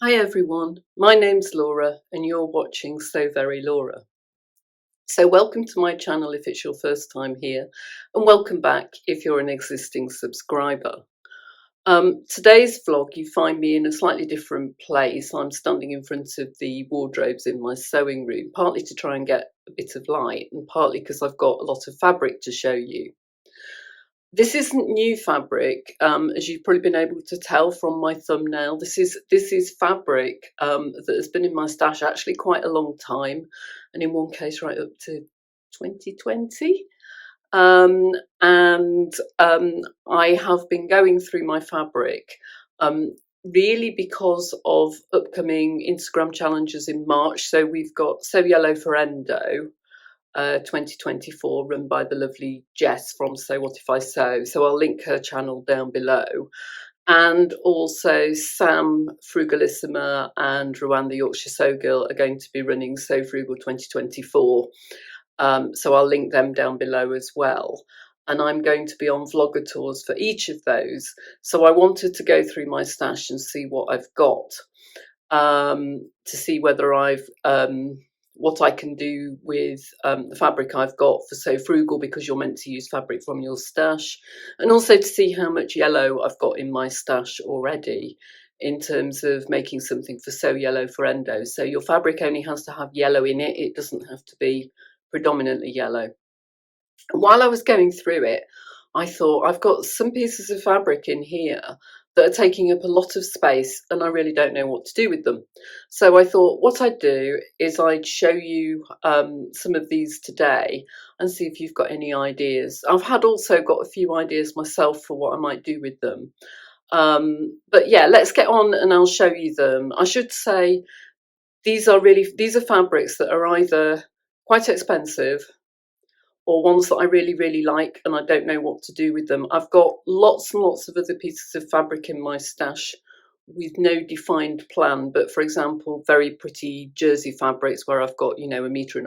Hi everyone, my name's Laura and you're watching So Very Laura. So welcome to my channel if it's your first time here, and welcome back if you're an existing subscriber. Today's vlog you find me in a slightly different place. I'm standing in front of the wardrobes in my sewing room, partly to try and get a bit of light and partly because I've got a lot of fabric to show you. This isn't new fabric, as you've probably been able to tell from my thumbnail. This is fabric that has been in my stash actually quite a long time, and in one case right up to 2020. I have been going through my fabric really because of upcoming Instagram challenges in March. So we've got Sew Yellow for Endo 2024, run by the lovely Jess from Sew What If I Sew. So I'll link her channel down below. And also Sam Frugalissima and Rowan the Yorkshire Sew Girl are going to be running Sew Frugal 2024. So I'll link them down below as well. And I'm going to be on vlogger tours for each of those. So I wanted to go through my stash and see what I've got, to see whether I've what I can do with the fabric I've got for Sew Frugal, because you're meant to use fabric from your stash, and also to see how much yellow I've got in my stash already in terms of making something for Sew Yellow for Endo. So your fabric only has to have yellow in it, it doesn't have to be predominantly yellow. And while I was going through it, I thought I've got some pieces of fabric in here that are taking up a lot of space and I really don't know what to do with them. So I thought what I'd do is I'd show you some of these today and see if you've got any ideas. I've also got a few ideas myself for what I might do with them. But yeah, let's get on and I'll show you them. I should say these are fabrics that are either quite expensive or ones that I really, really like and I don't know what to do with them. I've got lots and lots of other pieces of fabric in my stash with no defined plan, but for example, very pretty jersey fabrics where I've got, 1.5 meters,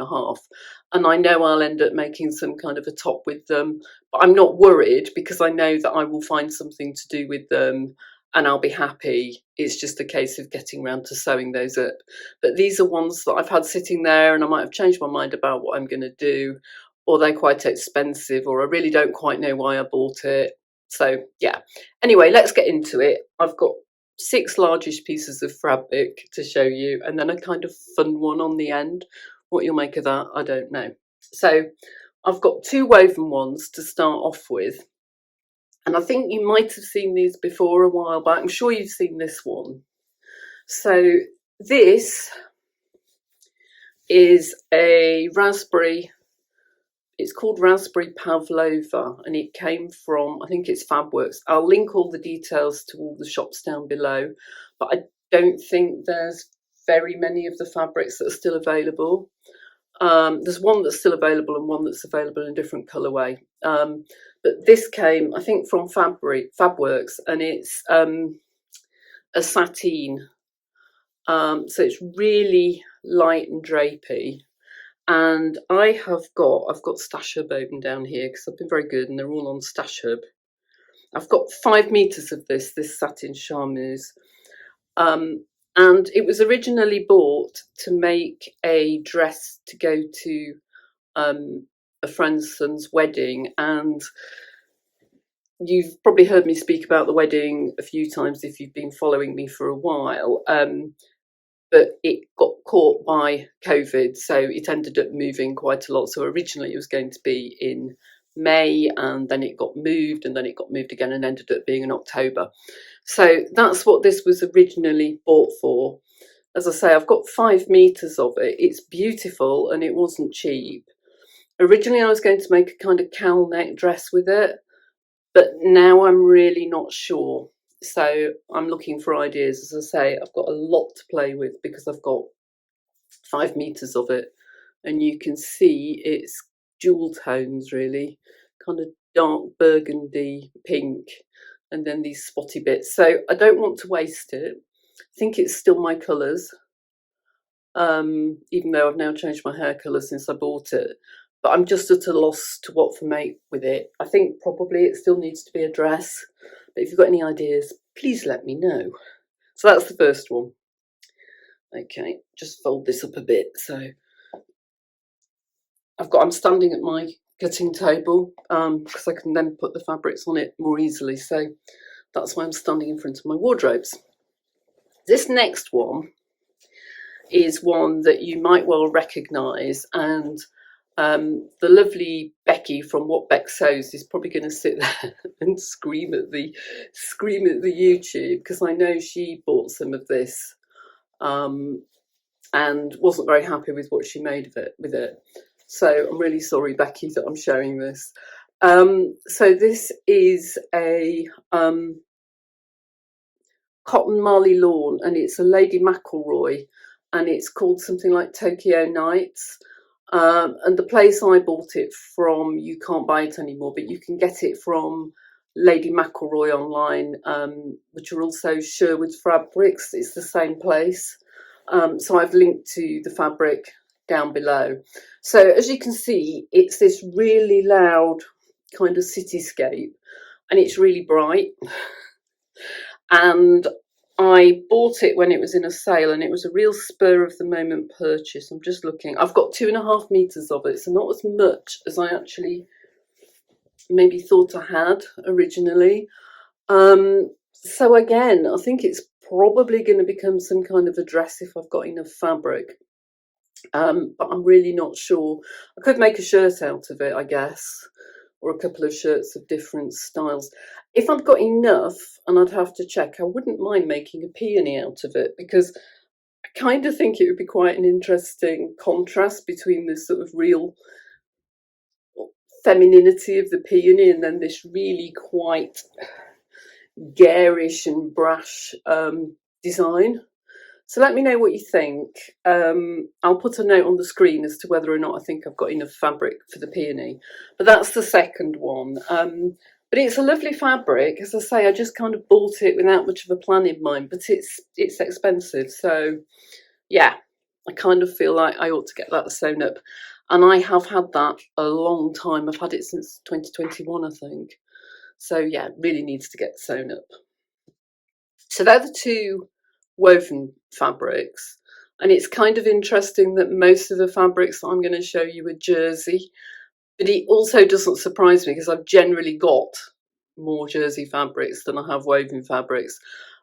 and I know I'll end up making some kind of a top with them, but I'm not worried because I know that I will find something to do with them and I'll be happy. It's just a case of getting around to sewing those up. But these are ones that I've had sitting there and I might have changed my mind about what I'm going to do, or they're quite expensive, or I really don't quite know why I bought it. So yeah, anyway, let's get into it. I've got 6 largish pieces of fabric to show you and then a kind of fun one on the end. What you'll make of that, I don't know. So I've got 2 woven ones to start off with, and I think you might have seen these before a while back. I'm sure you've seen this one. So this is a raspberry. It's called Raspberry Pavlova and it came from, I think it's Fabworks. I'll link all the details to all the shops down below, but I don't think there's very many of the fabrics that are still available. There's one that's still available and one that's available in a different colourway. But this came, I think, from Fabworks, and it's a sateen. So it's really light and drapey. And I've got Stash Hub open down here because I've been very good and they're all on Stash Hub. I've got 5 meters of this satin charmeuse. And it was originally bought to make a dress to go to a friend's son's wedding. And you've probably heard me speak about the wedding a few times if you've been following me for a while. But it got caught by COVID, so it ended up moving quite a lot. So originally it was going to be in May, and then it got moved, and then it got moved again and ended up being in October. So that's what this was originally bought for. As I say, I've got 5 meters of it. It's beautiful and it wasn't cheap. Originally I was going to make a kind of cowl neck dress with it, but now I'm really not sure. So I'm looking for ideas. As I say, I've got a lot to play with because I've got 5 meters of it, and you can see it's jewel tones, really, kind of dark burgundy pink, and then these spotty bits. So I don't want to waste it. I think it's still my colours, even though I've now changed my hair colour since I bought it. But I'm just at a loss to what to make with it. I think probably it still needs to be a dress. But if you've got any ideas, please let me know. So that's the first one. Okay, just fold this up a bit. So I'm standing at my cutting table because I can then put the fabrics on it more easily. So that's why I'm standing in front of my wardrobes. This next one is one that you might well recognise, and the lovely Becky from What Beck Sews is probably going to sit there and scream at the YouTube, because I know she bought some of this and wasn't very happy with what she made of it with it. So I'm really sorry, Becky, that I'm showing this. So this is a cotton Marley lawn, and it's a Lady McElroy, and it's called something like Tokyo Nights. And the place I bought it from, you can't buy it anymore, but you can get it from Lady McElroy online, which are also Sherwood Fabrics. It's the same place. So I've linked to the fabric down below. So as you can see, it's this really loud kind of cityscape, and it's really bright. And I bought it when it was in a sale, and it was a real spur of the moment purchase. I'm just looking. I've got 2.5 meters of it, so not as much as I actually maybe thought I had originally. So again, I think it's probably going to become some kind of a dress if I've got enough fabric. But I'm really not sure. I could make a shirt out of it, I guess, or a couple of shirts of different styles. If I've got enough, and I'd have to check, I wouldn't mind making a peony out of it, because I kind of think it would be quite an interesting contrast between this sort of real femininity of the peony and then this really quite garish and brash design. So let me know what you think. I'll put a note on the screen as to whether or not I think I've got enough fabric for the peony. But that's the second one. But it's a lovely fabric. As I say, I just kind of bought it without much of a plan in mind, but it's expensive. So yeah, I kind of feel like I ought to get that sewn up. And I have had that a long time. I've had it since 2021, I think. So yeah, it really needs to get sewn up. So they're the two woven fabrics, and it's kind of interesting that most of the fabrics that I'm going to show you are jersey, but it also doesn't surprise me because I've generally got more jersey fabrics than I have woven fabrics,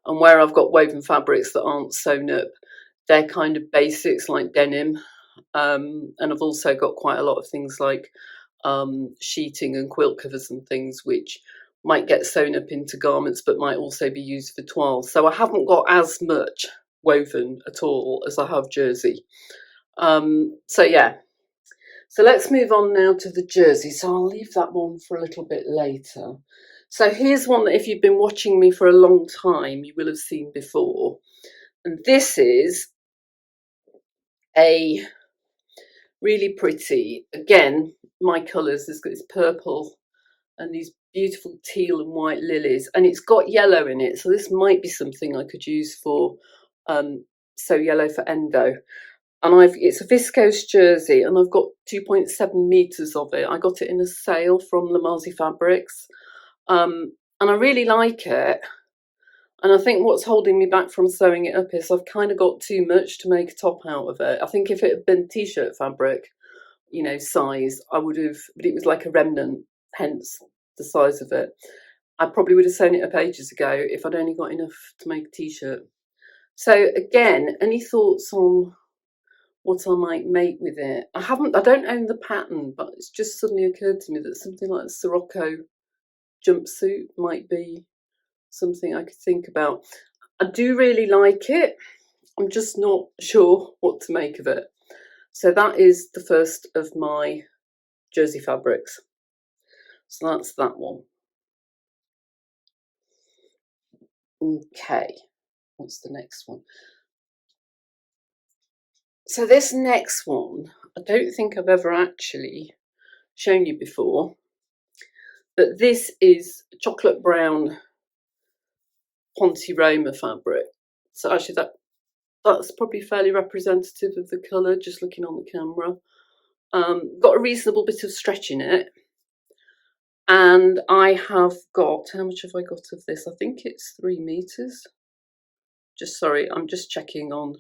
and where I've got woven fabrics that aren't sewn up, they're kind of basics like denim, and I've also got quite a lot of things like sheeting and quilt covers and things which might get sewn up into garments but might also be used for toiles. So I haven't got as much woven at all as I have jersey. So yeah, so let's move on now to the jersey. So I'll leave that one for a little bit later. So here's one that if you've been watching me for a long time, you will have seen before. And this is a really pretty, again, my colours, it's purple and these beautiful teal and white lilies, and it's got yellow in it, so this might be something I could use for Sew Yellow for Endo. And it's a viscose jersey, and I've got 2.7 meters of it. I got it in a sale from Lamazi Fabrics, and I really like it. And I think what's holding me back from sewing it up is I've kind of got too much to make a top out of it. I think if it had been t-shirt fabric, you know, size, I would have, but it was like a remnant, hence the size of it. I probably would have sewn it up ages ago if I'd only got enough to make a t-shirt. So again, any thoughts on what I might make with it? I don't own the pattern, but it's just suddenly occurred to me that something like a Sirocco jumpsuit might be something I could think about. I do really like it. I'm just not sure what to make of it. So that is the first of my jersey fabrics. So that's that one. Okay, what's the next one? So this next one, I don't think I've ever actually shown you before, but this is chocolate brown Ponte Roma fabric. So actually that's probably fairly representative of the colour, just looking on the camera. Got a reasonable bit of stretch in it. And I have got, how much have I got of this? I think it's 3 meters. I'm just checking on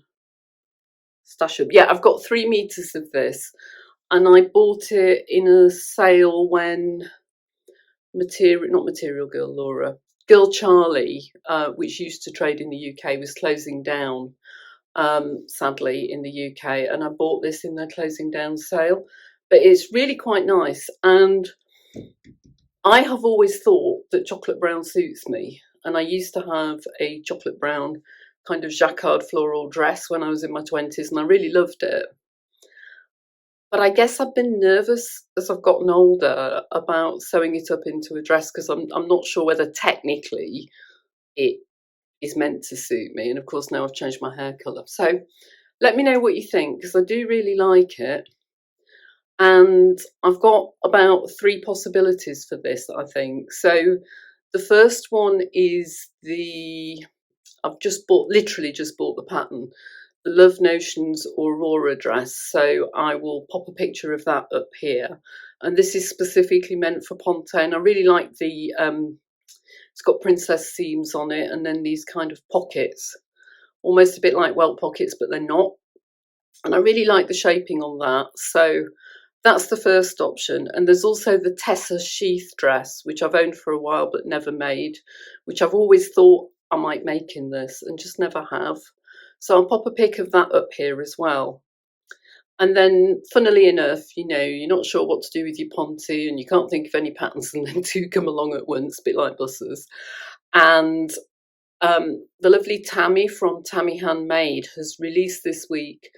stash up. Yeah, I've got 3 meters of this, and I bought it in a sale when not Material Girl, Laura, Girl Charlee, which used to trade in the UK, was closing down, sadly, in the UK, and I bought this in their closing down sale. But it's really quite nice, and I have always thought that chocolate brown suits me, and I used to have a chocolate brown kind of jacquard floral dress when I was in my 20s, and I really loved it. But I guess I've been nervous as I've gotten older about sewing it up into a dress because I'm not sure whether technically it is meant to suit me. And of course now I've changed my hair colour. So let me know what you think, because I do really like it. And I've got about 3 possibilities for this, I think. So the first one is I've literally just bought the pattern, the Love Notions Aurora dress. So I will pop a picture of that up here. And this is specifically meant for ponte. And I really like it's got princess seams on it, and then these kind of pockets, almost a bit like welt pockets, but they're not. And I really like the shaping on that. So that's the first option. And there's also the Tessa sheath dress, which I've owned for a while but never made, which I've always thought I might make in this and just never have. So I'll pop a pic of that up here as well. And then, funnily enough, you're not sure what to do with your ponte and you can't think of any patterns, and then 2 come along at once, a bit like buses. And the lovely Tammy from Tammy Handmade has released this week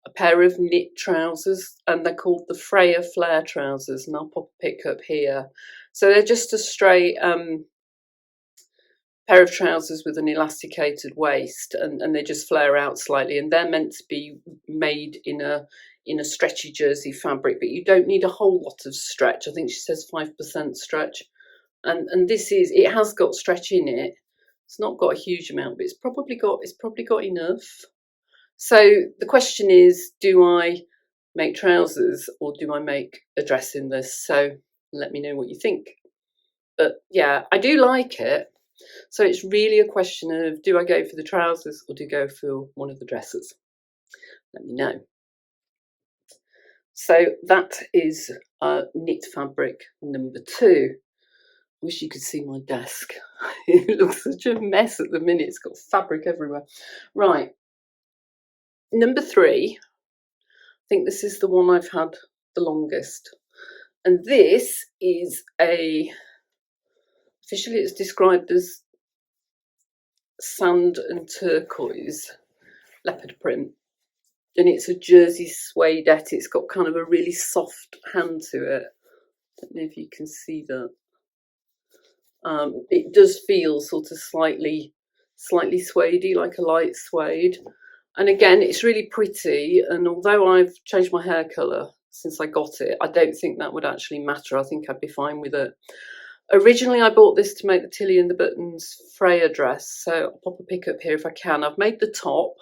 a pair of knit trousers, and they're called the Freya Flare trousers, and I'll pop a pic up here. So they're just a straight pair of trousers with an elasticated waist, and they just flare out slightly, and they're meant to be made in a stretchy jersey fabric, but you don't need a whole lot of stretch. I think she says 5% stretch, and it has got stretch in it. It's not got a huge amount, but it's probably got enough. So the question is, do I make trousers or do I make a dress in this? So let me know what you think. But yeah, I do like it. So it's really a question of, do I go for the trousers or do I go for one of the dresses? Let me know. So that is knit fabric number 2. Wish you could see my desk. It looks such a mess at the minute. It's got fabric everywhere. Right. Number 3. I think this is the one I've had the longest. And this is officially it's described as sand and turquoise leopard print. And it's a jersey suedette. It's got kind of a really soft hand to it. I don't know if you can see that. It does feel sort of slightly suedey, like a light suede. And again, it's really pretty. And although I've changed my hair colour since I got it, I don't think that would actually matter. I think I'd be fine with it. Originally, I bought this to make the Tilly and the Buttons Freya dress. So I'll pop a pic up here if I can. I've made the top,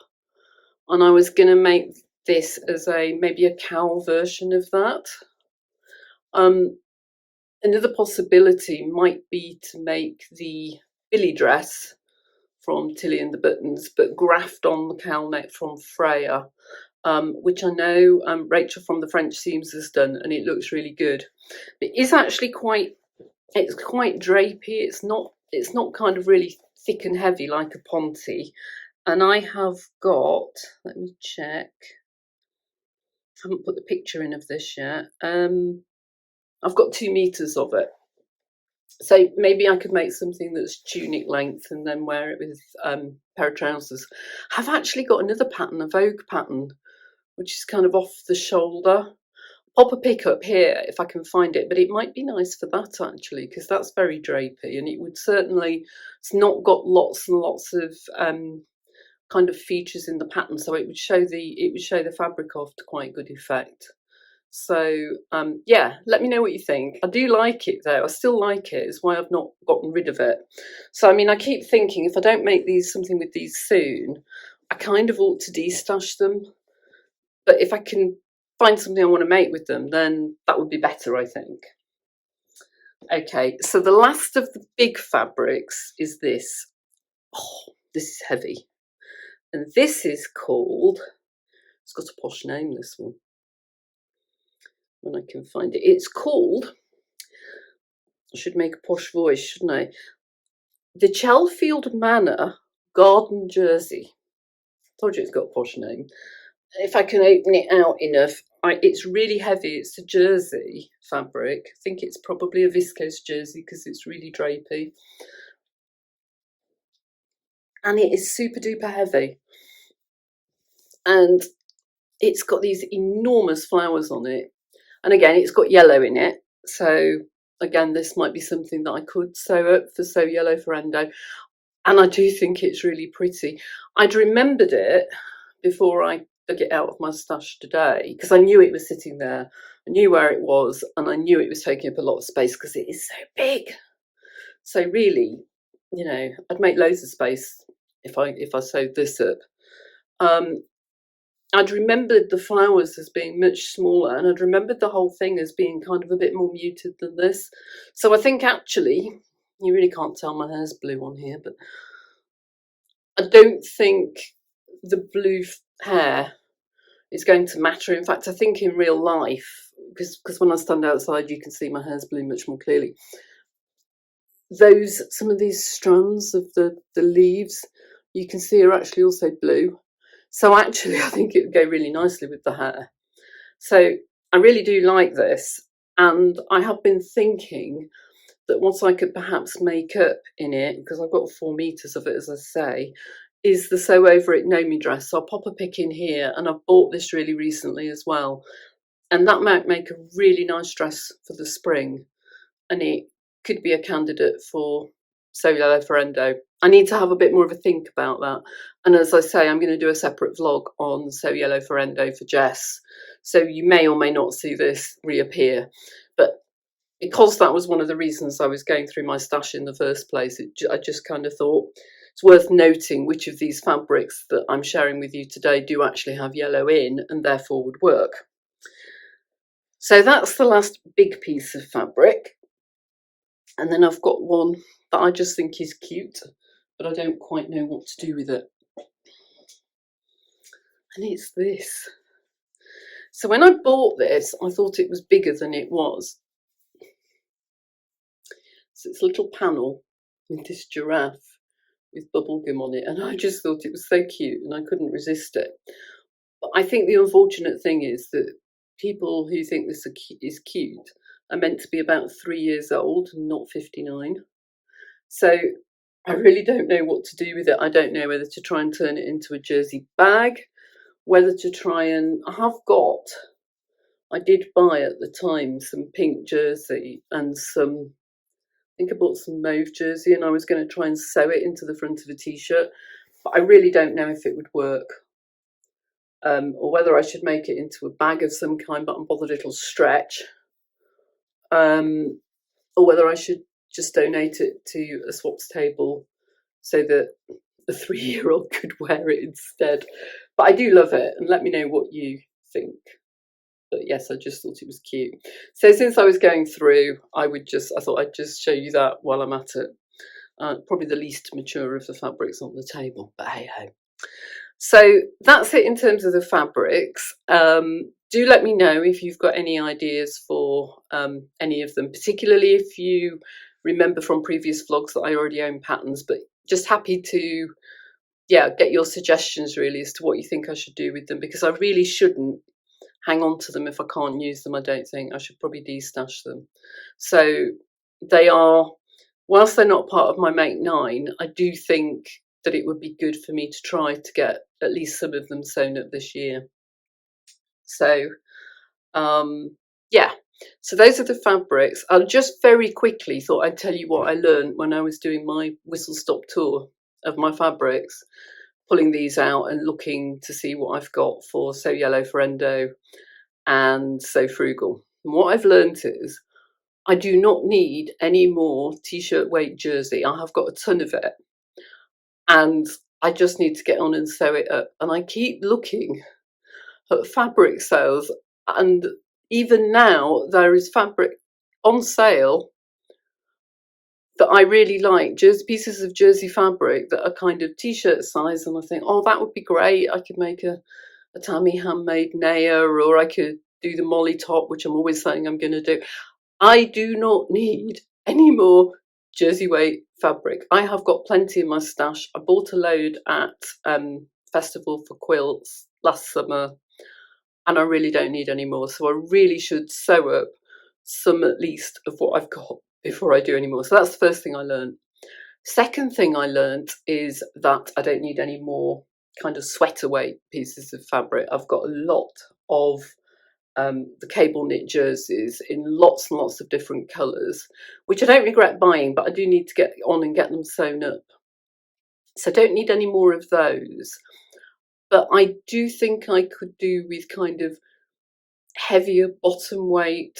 and I was going to make this as maybe a cowl version of that. Another possibility might be to make the Billy dress from Tilly and the Buttons, but graft on the cowl neck from Freya, which I know Rachel from the French Seams has done, and it looks really good. It is actually quite drapey. It's not kind of really thick and heavy like a ponte. And I have got, let me check. I haven't put the picture in of this yet. I've got 2 meters of it. So maybe I could make something that's tunic length and then wear it with a pair of trousers. I've actually got another pattern, a Vogue pattern, which is kind of off the shoulder. Pop a pic up here if I can find it, but it might be nice for that actually, because that's very drapey, and it would certainly, it's not got lots and lots of kind of features in the pattern, so it would show the fabric off to quite good effect. So yeah, let me know what you think. I do like it though. I still like it. It's why I've not gotten rid of it. So I mean, I keep thinking if I don't make something with these soon, I kind of ought to destash them. But if I can find something I want to make with them, then that would be better, I think. Okay, so the last of the big fabrics is this. Oh, this is heavy. And this is called It's got a posh name, this one, when I can find it. It's called, I should make a posh voice, shouldn't I? The Chelfield Manor Garden Jersey. Told you it's got a posh name. If I can open it out enough, it's really heavy. It's a jersey fabric. I think it's probably a viscose jersey because it's really drapey. And it is super duper heavy. And it's got these enormous flowers on it. And again, it's got yellow in it. So again, this might be something that I could sew up for Sew Yellow for Endo. And I do think it's really pretty. I'd remembered it before I took it out of my stash today because I knew it was sitting there. I knew where it was, and I knew it was taking up a lot of space because it is so big. So really, you know, I'd make loads of space if I sewed this up. I'd remembered the flowers as being much smaller, and I'd remembered the whole thing as being kind of a bit more muted than this. So I think actually, you really can't tell my hair's blue on here, but I don't think the blue hair is going to matter. In fact, I think in real life, because when I stand outside, you can see my hair's blue much more clearly. Some of these strands of the leaves, you can see are actually also blue. So actually, I think it would go really nicely with the hair. So I really do like this. And I have been thinking that what I could perhaps make up in it, because I've got 4 meters of it, as I say, is the Sew Over It Know Me dress. So I'll pop a pic in here, and I've bought this really recently as well. And that might make a really nice dress for the spring. And it could be a candidate for Sew Yellow for Endo. I need to have a bit more of a think about that. And as I say, I'm going to do a separate vlog on Sew Yellow for Endo for Jess. So you may or may not see this reappear. But because that was one of the reasons I was going through my stash in the first place, I just kind of thought it's worth noting which of these fabrics that I'm sharing with you today do actually have yellow in and therefore would work. So that's the last big piece of fabric. And then I've got one that I just think is cute, but I don't quite know what to do with it. And it's this. So when I bought this, I thought it was bigger than it was. So it's a little panel with this giraffe with bubblegum on it, and I just thought it was so cute and I couldn't resist it. But I think the unfortunate thing is that people who think this is cute are meant to be about 3 years old and not 59. So I really don't know what to do with it. I don't know whether to try and turn it into a jersey bag, whether to try and, I did buy at the time some pink jersey and some, I think I bought some mauve jersey, and I was going to try and sew it into the front of a t-shirt, but I really don't know if it would work. Or whether I should make it into a bag of some kind, but I'm bothered it'll stretch. Or whether I should just donate it to a swaps table so that a 3-year-old could wear it instead. But I do love it, and let me know what you think. But yes, I just thought it was cute. So since I was going through, I thought I'd just show you that while I'm at it. Probably the least mature of the fabrics on the table, but hey ho. So that's it in terms of the fabrics. Do let me know if you've got any ideas for any of them, particularly if you remember from previous vlogs that I already own patterns, but just happy to get your suggestions really as to what you think I should do with them, because I really shouldn't hang on to them if I can't use them. I don't think I should probably destash them. So they are, whilst they're not part of my Make 9, I do think that it would be good for me to try to get at least some of them sewn up this year. So so those are the fabrics. I just very quickly thought I'd tell you what I learned when I was doing my whistle stop tour of my fabrics, pulling these out and looking to see what I've got for Sew Yellow for Endo and Sew Frugal. And what I've learned is I do not need any more t-shirt weight jersey. I have got a ton of it, and I just need to get on and sew it up. And I keep looking at fabric sales, and even now there is fabric on sale that I really like, pieces of jersey fabric that are kind of t-shirt size, and I think, oh, that would be great. I could make a a Tammy handmade Naya, or I could do the Molly top, which I'm always saying I'm going to do. I do not need any more jersey weight fabric. I have got plenty in my stash. I bought a load at Festival for Quilts last summer, and I really don't need any more. So I really should sew up some at least of what I've got before I do any more. So that's the first thing I learned. Second thing I learned is that I don't need any more kind of sweater weight pieces of fabric. I've got a lot of the cable knit jerseys in lots and lots of different colours, which I don't regret buying, but I do need to get on and get them sewn up. So I don't need any more of those. But I do think I could do with kind of heavier bottom weight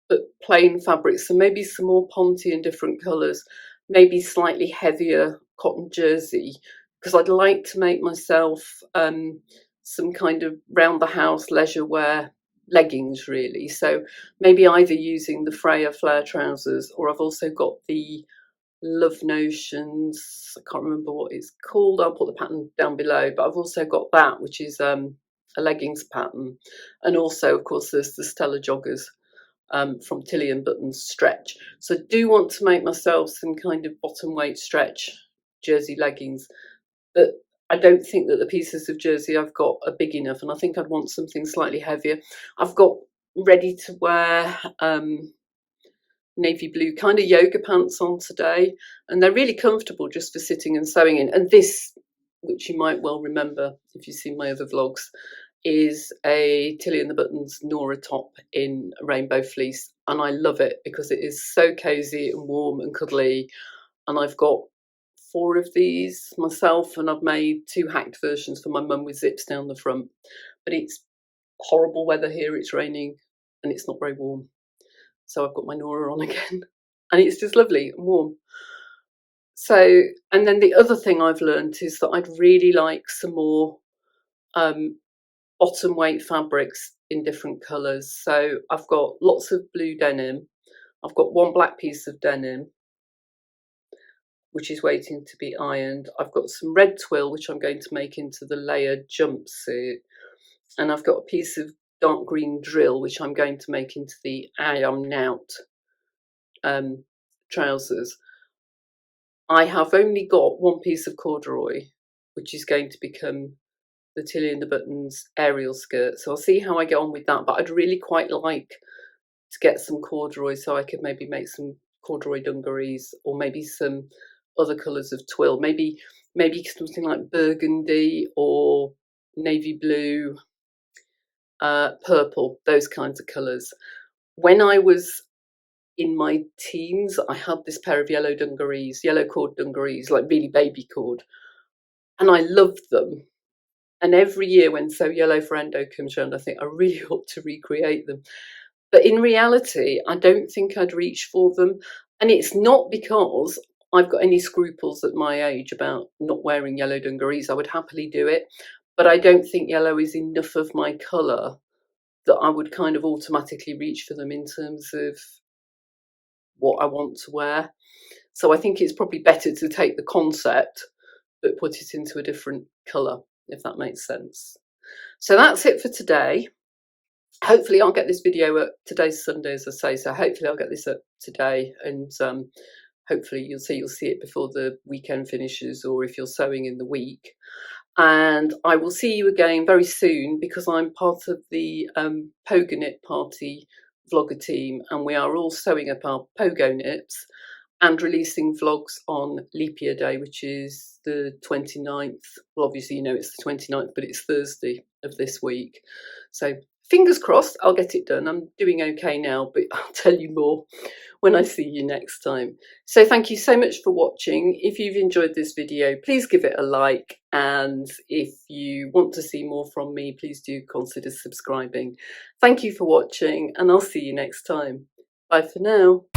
but plain fabrics. So maybe some more ponte in different colours, maybe slightly heavier cotton jersey, because I'd like to make myself some kind of round the house leisure wear leggings, really. So maybe either using the Freya flare trousers, or I've also got the Love Notions, I can't remember what it's called, I'll put the pattern down below, but I've also got that, which is a leggings pattern. And also, of course, there's the Stella joggers from Tilly and Button's stretch. So I do want to make myself some kind of bottom weight stretch jersey leggings, but I don't think that the pieces of jersey I've got are big enough, and I think I'd want something slightly heavier. I've got ready to wear navy blue kind of yoga pants on today, and they're really comfortable just for sitting and sewing in. And this, which you might well remember if you've seen my other vlogs, is a Tilly and the Buttons Nora top in rainbow fleece, and I love it because it is so cozy and warm and cuddly. And I've got 4 of these myself, and I've made 2 hacked versions for my mum with zips down the front. But it's horrible weather here, it's raining and it's not very warm, so I've got my Nora on again and it's just lovely and warm. So, and then the other thing I've learned is that I'd really like some more bottom weight fabrics in different colours. So I've got lots of blue denim, I've got 1 black piece of denim which is waiting to be ironed, I've got some red twill which I'm going to make into the layered jumpsuit, and I've got a piece of dark green drill which I'm going to make into the I am Nout trousers. I have only got 1 piece of corduroy which is going to become the Tilly and the Buttons aerial skirt, so I'll see how I get on with that. But I'd really quite like to get some corduroy so I could maybe make some corduroy dungarees, or maybe some other colours of twill, maybe something like burgundy or navy blue, purple, those kinds of colours. When I was in my teens, I had this pair of yellow dungarees, yellow cord dungarees, like really baby cord, and I loved them. And every year when So Yellow for Endo comes around, I think I really ought to recreate them. But in reality, I don't think I'd reach for them. And it's not because I've got any scruples at my age about not wearing yellow dungarees. I would happily do it. But I don't think yellow is enough of my colour that I would kind of automatically reach for them in terms of what I want to wear. So I think it's probably better to take the concept but put it into a different colour, if that makes sense. So that's it for today. Hopefully I'll get this video up. Today's Sunday, as I say, so hopefully I'll get this up today, and hopefully you'll see it before the weekend finishes, or if you're sewing in the week. And I will see you again very soon, because I'm part of the Pogo Knit Party vlogger team, and we are all sewing up our Pogo knits and releasing vlogs on Leap Year Day, which is the 29th. Well, obviously you know it's the 29th, but it's Thursday of this week. So fingers crossed I'll get it done. I'm doing okay now, but I'll tell you more when I see you next time. So thank you so much for watching. If you've enjoyed this video, please give it a like, and if you want to see more from me, please do consider subscribing. Thank you for watching, and I'll see you next time. Bye for now.